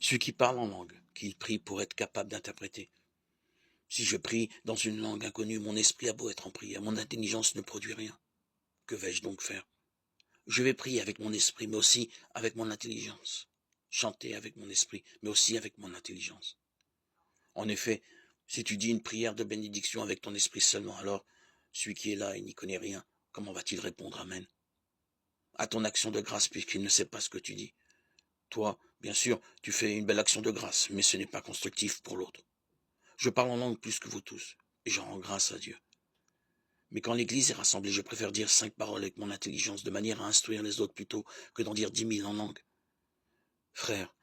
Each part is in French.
Celui qui parle en langue, qu'il prie pour être capable d'interpréter. Si je prie dans une langue inconnue, mon esprit a beau être en prière, mon intelligence ne produit rien. Que vais-je donc faire? Je vais prier avec mon esprit, mais aussi avec mon intelligence. Chanter avec mon esprit, mais aussi avec mon intelligence. En effet, si tu dis une prière de bénédiction avec ton esprit seulement, alors celui qui est là et n'y connaît rien, comment va-t-il répondre Amen à ton action de grâce puisqu'il ne sait pas ce que tu dis? Toi, bien sûr, tu fais une belle action de grâce, mais ce n'est pas constructif pour l'autre. Je parle en langue plus que vous tous, et j'en rends grâce à Dieu. Mais quand l'Église est rassemblée, je préfère dire 5 paroles avec mon intelligence, de manière à instruire les autres plutôt que d'en dire 10 000 en langue. Frères,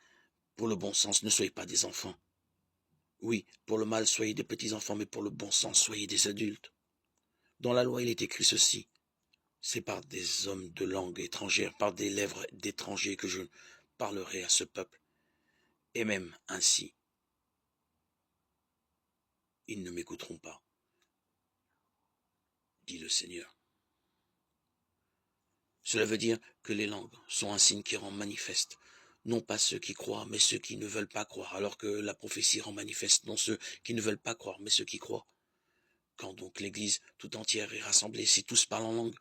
pour le bon sens, ne soyez pas des enfants. Oui, pour le mal, soyez des petits enfants, mais pour le bon sens, soyez des adultes. Dans la loi, il est écrit ceci. C'est par des hommes de langue étrangère, par des lèvres d'étrangers que je parlerai à ce peuple. Et même ainsi, ils ne m'écouteront pas, dit le Seigneur. Cela veut dire que les langues sont un signe qui rend manifeste, non pas ceux qui croient, mais ceux qui ne veulent pas croire, alors que la prophétie rend manifeste non ceux qui ne veulent pas croire, mais ceux qui croient. Quand donc l'Église tout entière est rassemblée, si tous parlent en langue,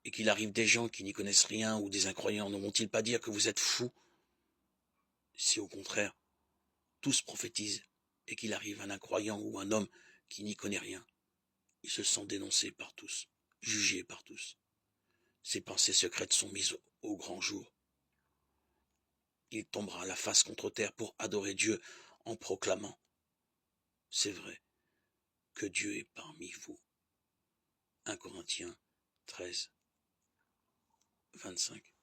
et qu'il arrive des gens qui n'y connaissent rien ou des incroyants, ne vont-ils pas dire que vous êtes fous? Si au contraire, tous prophétisent, et qu'il arrive un incroyant ou un homme qui n'y connaît rien, ils se sent dénoncés par tous, jugés par tous. Ses pensées secrètes sont mises au grand jour. Il tombera la face contre terre pour adorer Dieu en proclamant: c'est vrai que Dieu est parmi vous. 1 Corinthiens 13, 25.